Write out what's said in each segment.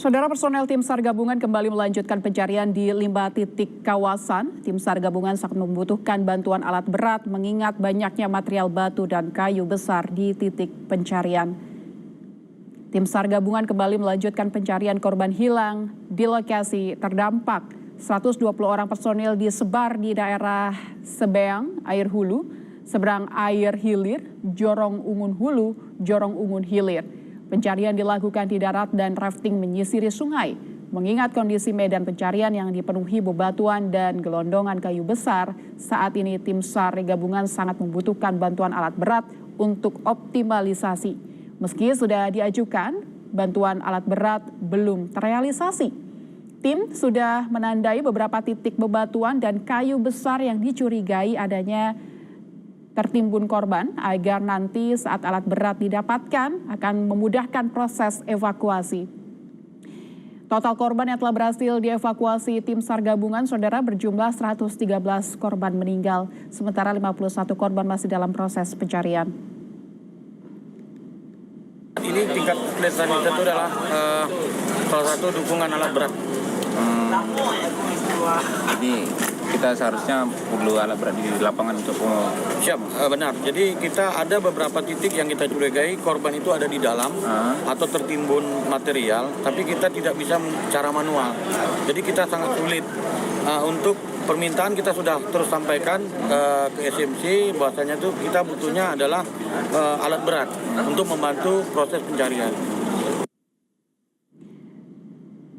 Saudara, personel tim SAR gabungan kembali melanjutkan pencarian di 5 titik kawasan. Tim SAR gabungan sangat membutuhkan bantuan alat berat mengingat banyaknya material batu dan kayu besar di titik pencarian. Tim SAR gabungan kembali melanjutkan pencarian korban hilang di lokasi terdampak. 120 orang personil disebar di daerah Sebeang, Air Hulu, Seberang Air Hilir, Jorong Ungun Hulu, Jorong Ungun Hilir. Pencarian dilakukan di darat dan rafting menyisiri sungai. Mengingat kondisi medan pencarian yang dipenuhi bebatuan dan gelondongan kayu besar, saat ini tim SAR gabungan sangat membutuhkan bantuan alat berat untuk optimalisasi. Meski sudah diajukan, bantuan alat berat belum terrealisasi. Tim sudah menandai beberapa titik bebatuan dan kayu besar yang dicurigai adanya tertimbun korban agar nanti saat alat berat didapatkan akan memudahkan proses evakuasi. Total korban yang telah berhasil dievakuasi tim SAR gabungan, saudara, berjumlah 113 korban meninggal, sementara 51 korban masih dalam proses pencarian. Ini tingkat kesulitan kita itu adalah salah satu dukungan alat berat. Jadi kita seharusnya perlu alat berat di lapangan untuk Siap, benar. Jadi kita ada beberapa titik yang kita curigai korban itu ada di dalam atau tertimbun material, tapi kita tidak bisa secara manual. Jadi kita sangat sulit. Untuk permintaan kita sudah terus sampaikan ke SMC bahwasanya itu kita butuhnya adalah alat berat untuk membantu proses pencarian.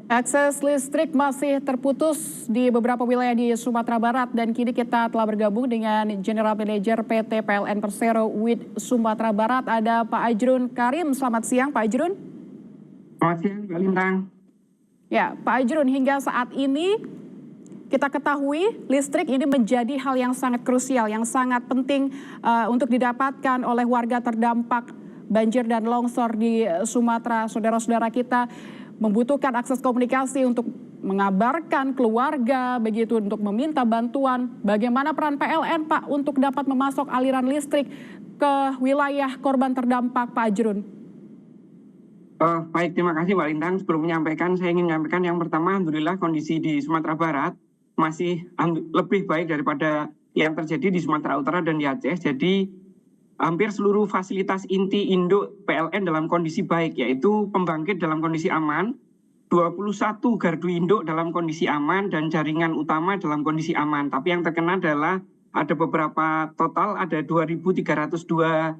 Akses listrik masih terputus di beberapa wilayah di Sumatera Barat dan kini kita telah bergabung dengan General Manager PT PLN Persero WID Sumatera Barat. Ada Pak Ajrun Karim. Selamat siang, Pak Ajrun. Selamat siang, Mbak Lintang. Ya, Pak Ajrun, hingga saat ini kita ketahui listrik ini menjadi hal yang sangat krusial, yang sangat penting untuk didapatkan oleh warga terdampak banjir dan longsor di Sumatera. Saudara-saudara kita membutuhkan akses komunikasi untuk mengabarkan keluarga, begitu untuk meminta bantuan. Bagaimana peran PLN, Pak, untuk dapat memasok aliran listrik ke wilayah korban terdampak, Pak Ajrun? Baik, terima kasih Mbak Lintang. Sebelum menyampaikan, saya ingin menyampaikan yang pertama, alhamdulillah kondisi di Sumatera Barat masih lebih baik daripada yang terjadi di Sumatera Utara dan di Aceh. Jadi hampir seluruh fasilitas inti induk PLN dalam kondisi baik, yaitu pembangkit dalam kondisi aman, 21 gardu induk dalam kondisi aman, dan jaringan utama dalam kondisi aman. Tapi yang terkena adalah ada beberapa, total ada 2.302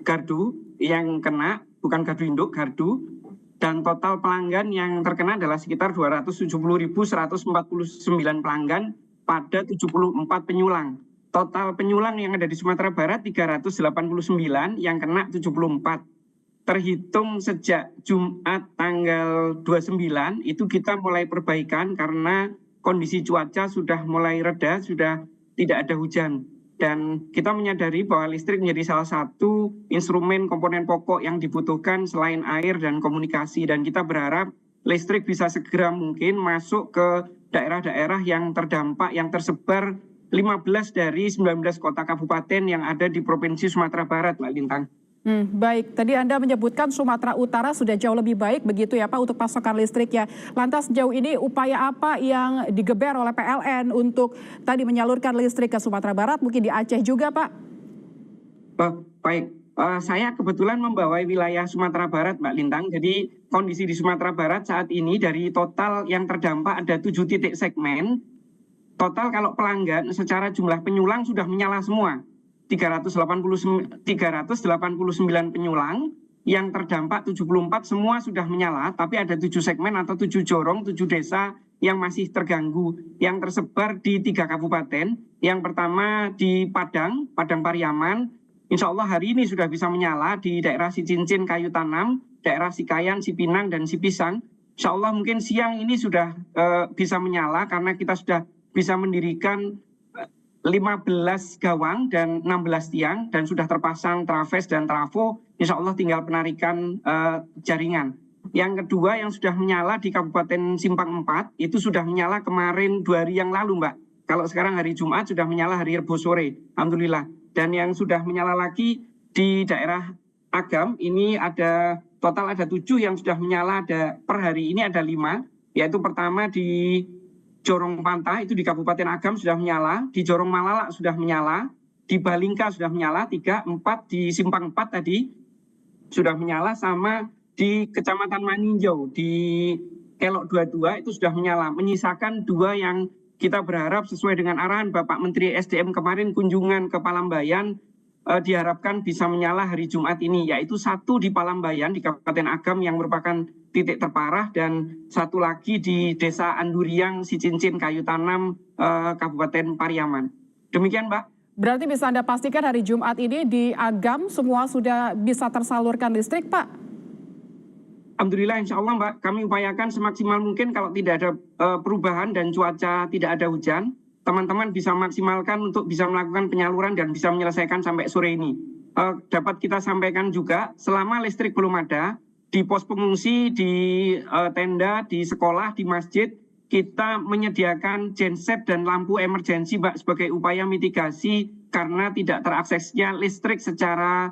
gardu yang kena, bukan gardu induk, gardu. Dan total pelanggan yang terkena adalah sekitar 270.149 pelanggan pada 74 penyulang. Total penyulang yang ada di Sumatera Barat 389, yang kena 74. Terhitung sejak Jumat tanggal 29, itu kita mulai perbaikan karena kondisi cuaca sudah mulai reda, sudah tidak ada hujan. Dan kita menyadari bahwa listrik menjadi salah satu instrumen komponen pokok yang dibutuhkan selain air dan komunikasi. Dan kita berharap listrik bisa segera mungkin masuk ke daerah-daerah yang terdampak, yang tersebar 15 dari 19 kota kabupaten yang ada di Provinsi Sumatera Barat, Mbak Lintang. Baik, tadi Anda menyebutkan Sumatera Utara sudah jauh lebih baik begitu ya Pak untuk pasokan listrik ya. Lantas sejauh ini upaya apa yang digeber oleh PLN untuk tadi menyalurkan listrik ke Sumatera Barat, mungkin di Aceh juga Pak? Baik, saya kebetulan membawa wilayah Sumatera Barat, Mbak Lintang. Jadi kondisi di Sumatera Barat saat ini dari total yang terdampak ada 7 titik segmen. Total kalau pelanggan secara jumlah penyulang sudah menyala semua. 389 penyulang, yang terdampak 74 semua sudah menyala, tapi ada 7 segmen atau 7 jorong, 7 desa yang masih terganggu, yang tersebar di 3 kabupaten. Yang pertama di Padang Pariaman, insya Allah hari ini sudah bisa menyala di daerah Sicincin, Kayu Tanam, daerah Sikayan, Sipinang, dan Sipisang. Insya Allah mungkin siang ini sudah bisa menyala karena kita sudah bisa mendirikan 15 gawang dan 16 tiang dan sudah terpasang traves dan trafo. Insya Allah tinggal penarikan jaringan. Yang kedua yang sudah menyala di Kabupaten Simpang 4 itu sudah menyala kemarin 2 hari yang lalu, Mbak. Kalau sekarang hari Jumat sudah menyala hari Rabu sore, alhamdulillah. Dan yang sudah menyala lagi di daerah Agam ini ada total ada 7 yang sudah menyala, per hari ini ada 5, yaitu pertama di Jorong Pantah itu di Kabupaten Agam sudah menyala, di Jorong Malala sudah menyala, di Balingka sudah menyala 3, 4 di Simpang 4 tadi sudah menyala, sama di Kecamatan Maninjau di Kelok 22 itu sudah menyala. Menyisakan 2 yang kita berharap sesuai dengan arahan Bapak Menteri SDM kemarin kunjungan ke Palambayan, diharapkan bisa menyala hari Jumat ini, yaitu 1 di Palambayan di Kabupaten Agam yang merupakan titik terparah, dan 1 lagi di Desa Anduriang, Sicincin, Kayu Tanam, Kabupaten Pariaman. Demikian, Mbak. Berarti bisa Anda pastikan hari Jumat ini di Agam semua sudah bisa tersalurkan listrik, Pak? Alhamdulillah, insya Allah, Mbak. Kami upayakan semaksimal mungkin kalau tidak ada perubahan dan cuaca tidak ada hujan, teman-teman bisa maksimalkan untuk bisa melakukan penyaluran dan bisa menyelesaikan sampai sore ini. Dapat kita sampaikan juga, selama listrik belum ada, di pos pengungsi, di tenda, di sekolah, di masjid, kita menyediakan genset dan lampu emergensi, Mbak, sebagai upaya mitigasi karena tidak teraksesnya listrik secara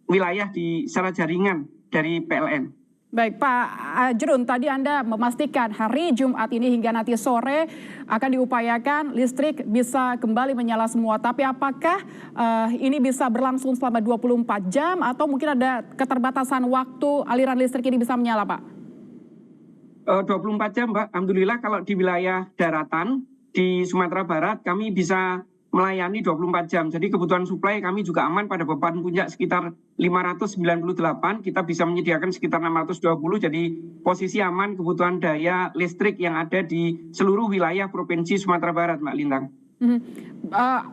wilayah secara jaringan dari PLN. Baik, Pak Ajrun, tadi Anda memastikan hari Jumat ini hingga nanti sore akan diupayakan listrik bisa kembali menyala semua. Tapi apakah ini bisa berlangsung selama 24 jam atau mungkin ada keterbatasan waktu aliran listrik ini bisa menyala, Pak? 24 jam, Mbak. Alhamdulillah kalau di wilayah daratan di Sumatera Barat kami bisa melayani 24 jam. Jadi kebutuhan suplai kami juga aman pada beban puncak sekitar 598, kita bisa menyediakan sekitar 620, jadi posisi aman kebutuhan daya listrik yang ada di seluruh wilayah Provinsi Sumatera Barat, Mbak Lintang.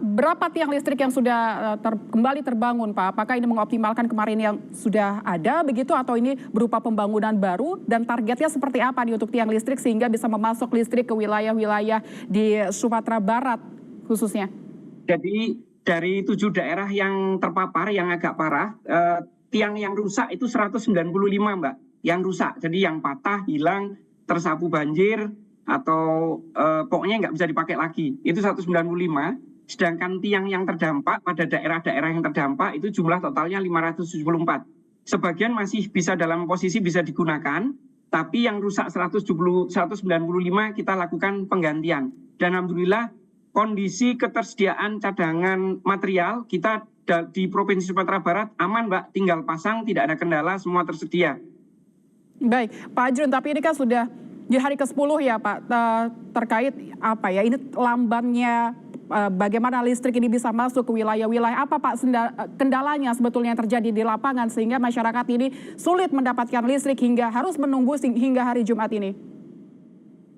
Berapa tiang listrik yang sudah kembali terbangun, Pak? Apakah ini mengoptimalkan kemarin yang sudah ada begitu atau ini berupa pembangunan baru, dan targetnya seperti apa nih untuk tiang listrik sehingga bisa memasok listrik ke wilayah-wilayah di Sumatera Barat khususnya? Jadi dari 7 daerah yang terpapar yang agak parah, tiang yang rusak itu 195, Mbak, yang rusak. Jadi yang patah, hilang, tersapu banjir, atau pokoknya nggak bisa dipakai lagi, itu 195. Sedangkan tiang yang terdampak pada daerah-daerah yang terdampak itu jumlah totalnya 574. Sebagian masih bisa dalam posisi bisa digunakan, tapi yang rusak 195 kita lakukan penggantian. Dan alhamdulillah kondisi ketersediaan cadangan material kita di Provinsi Sumatera Barat aman, Mbak, tinggal pasang, tidak ada kendala, semua tersedia. Baik, Pak Ajrun, tapi ini kan sudah di hari ke-10 ya, Pak, terkait apa ya, ini lambannya bagaimana listrik ini bisa masuk ke wilayah-wilayah, apa Pak kendalanya sebetulnya yang terjadi di lapangan sehingga masyarakat ini sulit mendapatkan listrik hingga harus menunggu hingga hari Jumat ini?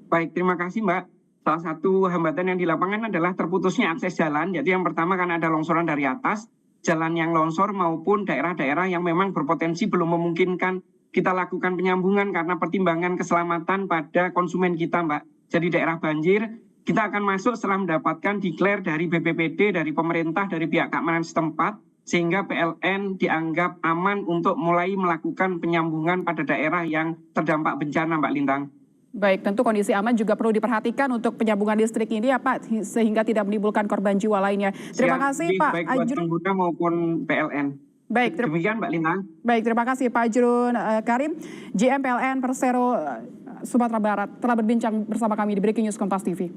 Baik, terima kasih, Mbak. Salah satu hambatan yang di lapangan adalah terputusnya akses jalan. Jadi yang pertama kan ada longsoran dari atas, jalan yang longsor maupun daerah-daerah yang memang berpotensi belum memungkinkan kita lakukan penyambungan karena pertimbangan keselamatan pada konsumen kita, Mbak. Jadi daerah banjir, kita akan masuk setelah mendapatkan declare dari BPPD, dari pemerintah, dari pihak keamanan setempat, sehingga PLN dianggap aman untuk mulai melakukan penyambungan pada daerah yang terdampak bencana, Mbak Lintang. Baik, tentu kondisi aman juga perlu diperhatikan untuk penyambungan listrik ini ya Pak, sehingga tidak menimbulkan korban jiwa lainnya. Terima kasih Pak baik buat Ajrun. pengguna maupun PLN. Baik, demikian Mbak Lintang. Baik, terima kasih Pak Ajrun Karim, GM PLN Persero Sumatera Barat telah berbincang bersama kami di Breaking News Kompas TV.